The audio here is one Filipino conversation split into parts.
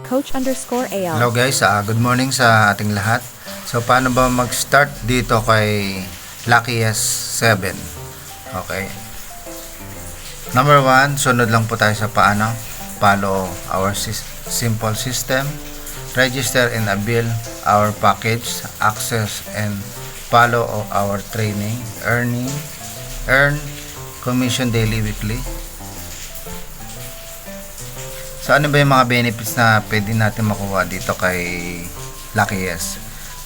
@coach_AL. Hello guys, good morning sa ating lahat. So paano ba mag-start dito kay Lucky S7? Okay. Number 1, sunod lang po tayo sa paano. Follow our simple system. Register and avail our package. Access and follow our training. Earn commission daily, weekly. So ano ba yung mga benefits na pwede natin makuha dito kay Lucky S?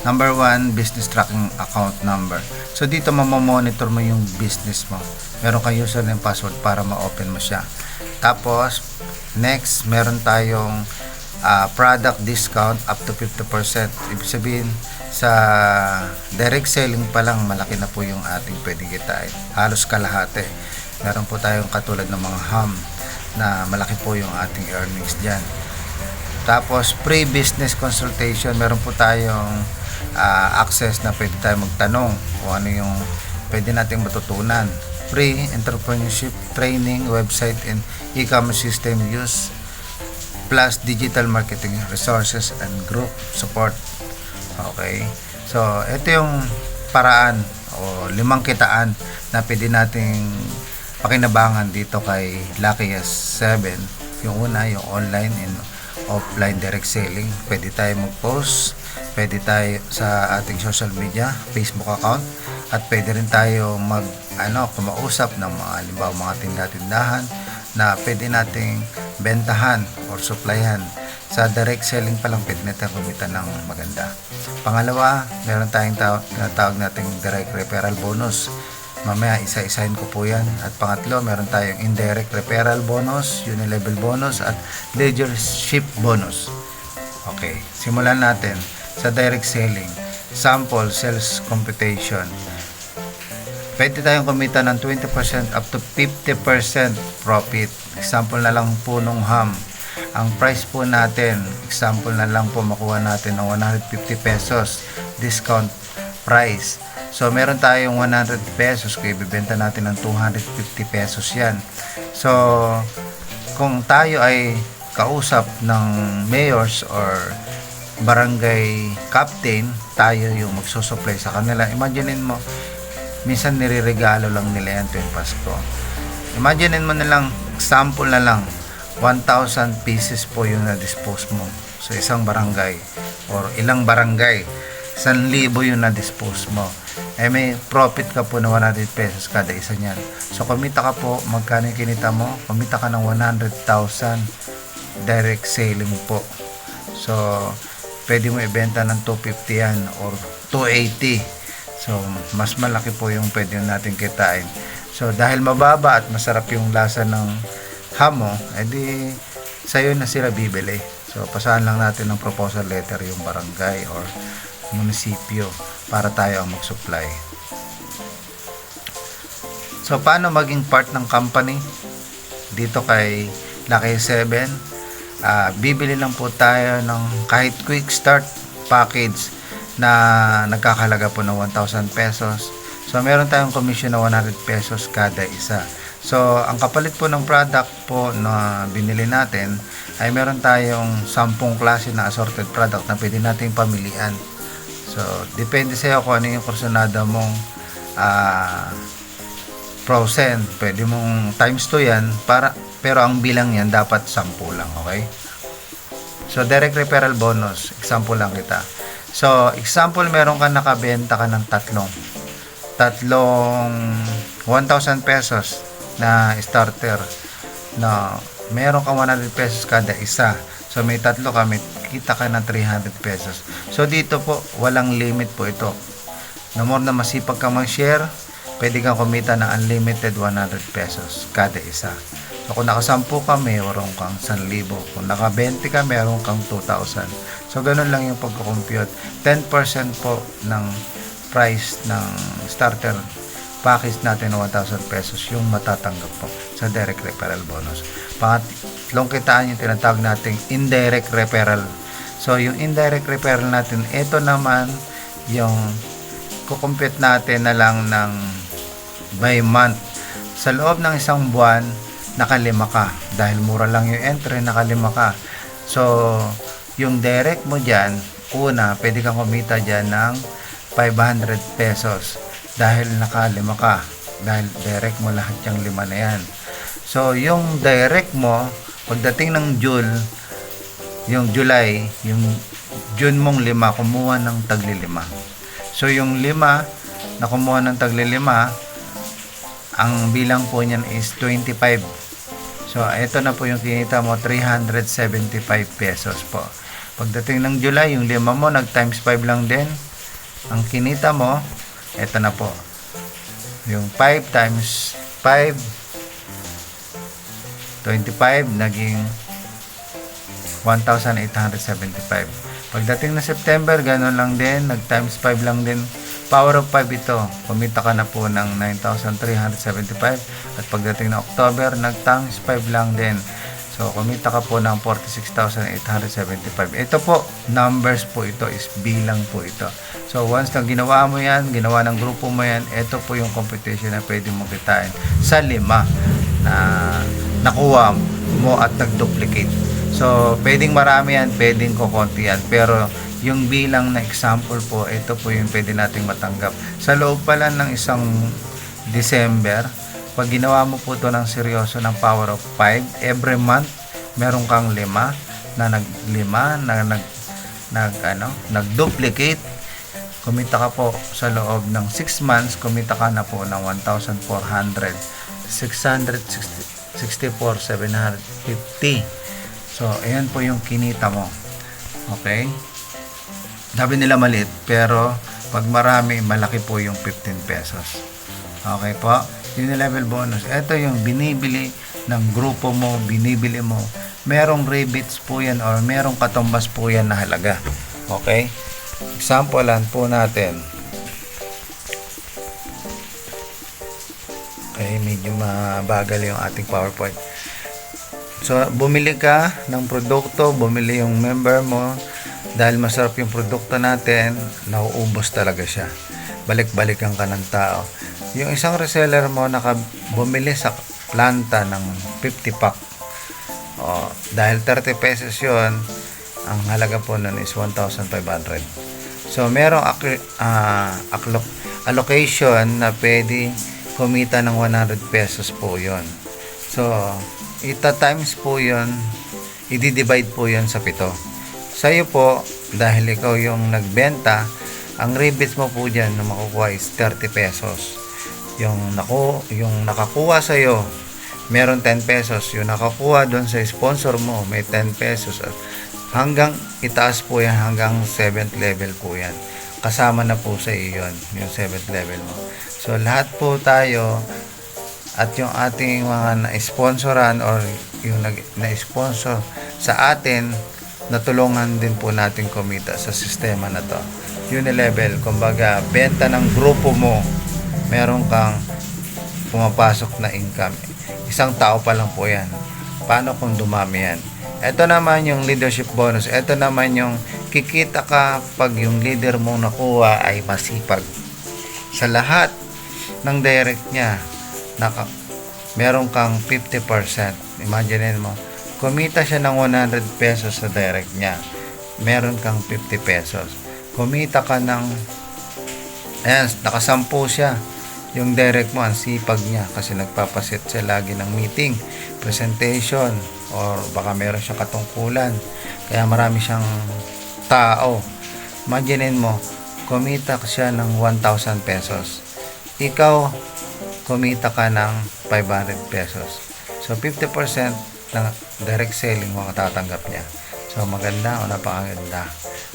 Number 1, business tracking account number. So dito mamamonitor mo yung business mo. Meron kang username, password para ma-open mo siya. Tapos next, meron tayong product discount up to 50%. Ibig sabihin sa direct selling pa lang malaki na po yung ating pwedeng kitain. Halos kalahati. Meron po tayong katulad ng mga ham na malaki po yung ating earnings dyan. Tapos pre-business consultation, meron po tayong access na pwede tayo magtanong kung ano yung pwede nating matutunan. Pre-entrepreneurship training, website and e-commerce system use, plus digital marketing resources and group support. Okay, so ito yung paraan o 5 kitaan na pwede nating pakinabangan dito kay Lucky S7. Yung una, yung online and offline direct selling. Pwede tayo mag-post, pwede tayo sa ating social media, Facebook account, at pwede rin tayo kumausap ng mga halimbawa mga tindahan na pwede nating bentahan or supplyan. Sa direct selling pa lang pwede natin kumita ng maganda. Pangalawa, meron tayong tinatawag nating direct referral bonus. Mamaya isa-isahin ko po yan. At pangatlo, meron tayong indirect referral bonus, unilevel bonus, at leadership bonus. Okay, simulan natin sa direct selling. Sample sales computation. Pwede tayong kumita ng 20% up to 50% profit. Example na lang po nung ham. Ang price po natin, example na lang po makuha natin ng 150 pesos discount price. So meron tayong 100 pesos, kaya ibibenta natin ng 250 pesos yan. So kung tayo ay kausap ng mayors or barangay captain, tayo yung magsusupply sa kanila. Imaginein mo, minsan nireregalo lang nila yan tuwing Pasko. Imaginein mo na lang, example na lang, 1,000 pieces po yung na-dispose mo sa isang barangay or ilang barangay. 1,000 yung na-dispose mo. May profit ka po na 100 pesos kada isa niyan. So kumita ka po, magkano yung kinita mo? Kumita ka ng 100,000 direct selling po. So pwede mo ibenta ng 250 yan or 280. So mas malaki po yung pwede natin kitain. So dahil mababa at masarap yung lasa ng hamo, edi sa'yo na sila bibili. So pasahan lang natin ng proposal letter yung barangay or munisipyo para tayo ang mag-supply. So paano maging part ng company dito kay Lucky 7? Bibili lang po tayo ng kahit quick start package na nagkakahalaga po ng 1,000 pesos. So meron tayong commission na 100 pesos kada isa. So ang kapalit po ng product po na binili natin ay meron tayong 10 klase na assorted product na pwede nating pamilian. So, depende sa'yo kung ano yung kursunada mong %. Pwede mong times 2 yan, pero ang bilang yan dapat 10 lang, okay? So, direct referral bonus, example lang kita. So, example, meron ka nakabenta ka ng tatlong 1,000 pesos na starter na meron ka 100 pesos kada isa. So may tatlo ka, may kita ka ng 300 pesos. So dito po, walang limit po ito. No more na masipag ka mag-share, pwede kang kumita ng unlimited 100 pesos kada isa. So kung naka-10 ka, meron kang 1,000. Kung naka-20 ka, meron kang 2,000. So ganun lang yung pagko-compute. 10% po ng price ng starter package natin ng 1,000 pesos yung matatanggap po sa direct referral bonus. Pangatlong kitaan yung tinatawag nating indirect referral. So yung indirect referral natin, ito naman yung kukumpute natin na lang ng by month. Sa loob ng isang buwan, nakalima ka. Dahil mura lang yung entry, nakalima ka. So yung direct mo dyan, una, pwede kang kumita dyan ng 500 pesos dahil nakalima ka. Dahil direct mo lahat yung 5 na yan. So, yung direct mo, pagdating ng yung July, yung June mong 5, kumuha ng tagli 5. So, yung 5 na kumuha ng tagli 5, ang bilang po niyan is 25. So, ito na po yung kinita mo, 375 pesos po. Pagdating ng July, yung 5 mo, nag times 5 lang din. Ang kinita mo, ito na po. Yung 5 times 5, 25, naging 1,875. Pagdating na September, ganun lang din, nag times 5 lang din. Power of 5 ito. Kumita ka na po ng 9,375. At pagdating na October, nag times 5 lang din. So, kumita ka po ng 46,875. Ito po, numbers po ito, is bilang po ito. So, once na ginawa mo yan, ginawa ng grupo mo yan, ito po yung competition na pwede mo kitain sa 5 na nakuha mo at nag-duplicate. So, pwedeng marami yan, pwedeng kukonti yan. Pero, yung bilang na example po, ito po yung pwede nating matanggap. Sa loob pala ng isang December, pag ginawa mo po ito ng seryoso ng power of 5, every month, meron kang 5 na nag-duplicate. Kumita ka po sa loob ng 6 months, kumita ka na po ng 1,400, 664,750. So, ayan po yung kinita mo. Okay? Sabi nila maliit, pero pag marami, malaki po yung 15 pesos. Okay po? Yung level bonus. Ito yung binibili ng grupo mo, binibili mo. Merong rebates po yan or merong katumbas po yan na halaga. Okay? Examplean po natin. Okay, medyo mabagal yung ating PowerPoint. So, bumili ka ng produkto, bumili yung member mo. Dahil masarap yung produkto natin, nauubos talaga siya. Balik-balikan ka ng tao. Yung isang reseller mo bumili sa planta ng 50 pack. Dahil 30 pesos yon, ang halaga po nun is 1,500. So, merong allocation na pwede kumita ng 100 pesos po yon. So, ita-times po yon, i-divide po yon sa 7. Sa'yo po, dahil ikaw yung nagbenta, ang rebates mo po dyan na makukuha is 30 pesos. Yung nakakuha sa'yo, meron 10 pesos. Yung nakakuha doon sa sponsor mo, may 10 pesos. Hanggang itaas po yan, hanggang 7th level po yan. Kasama na po sa iyo yun, yung 7th level mo. So, lahat po tayo at yung ating mga na-sponsoran or yung na-sponsor sa atin, natulungan din po natin kumita sa sistema na to. Unilevel, kumbaga, benta ng grupo mo, meron kang pumapasok na income. Isang tao pa lang po yan. Paano kung dumami yan? Ito naman yung leadership bonus. Ito naman yung kikita ka pag yung leader mong nakuha ay masipag. Sa lahat ng direct niya, meron kang 50%. Imagine mo, kumita siya ng 100 pesos sa direct niya. Meron kang 50 pesos. Kumita ka ng, ayan, nakasampu siya. Yung direct mo, ang sipag niya kasi nagpapasit siya lagi ng meeting, presentation, or baka meron siyang katungkulan. Kaya marami siyang tao. Imagine mo, kumita siya ng 1,000 pesos. Ikaw, kumita ka ng 500 pesos. So, 50% ng direct selling mo katatanggap niya. So, maganda o napakaganda.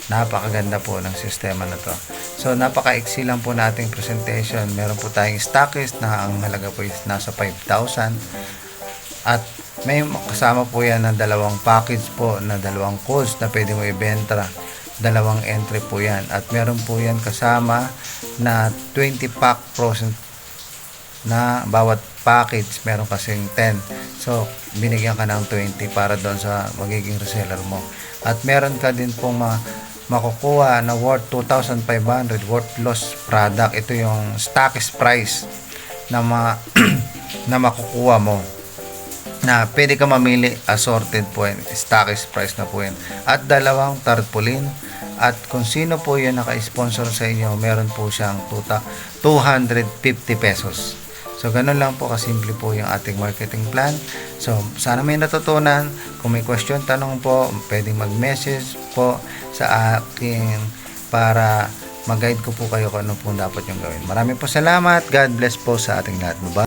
Napakaganda po ng sistema na to. So, napaka-easy lang po nating presentation. Meron po tayong stockist na ang halaga po is nasa 5,000. At may kasama po yan na dalawang package po, na dalawang codes na pwede mo ibenta. Dalawang entry po yan. At meron po yan kasama na 20 pack % na bawat package meron kasing 10. So, binigyan ka ng 20 para doon sa magiging reseller mo. At meron ka din pong makukuha na worth 2,500 worth loss product. Ito yung stockist price na na makukuha mo. na pwede ka mamili, assorted po yan, stockist price na po yan, at dalawang tarpaulin. At kung sino po yung naka-sponsor sa inyo, meron po siyang 250 pesos. So ganun lang po kasimple po yung ating marketing plan. So sana may natutunan. Kung may question, tanong po, pwedeng mag-message po sa akin para mag-guide ko po kayo kung ano po dapat yung gawin. Maraming po salamat. God bless po sa ating lahat. Bye-bye.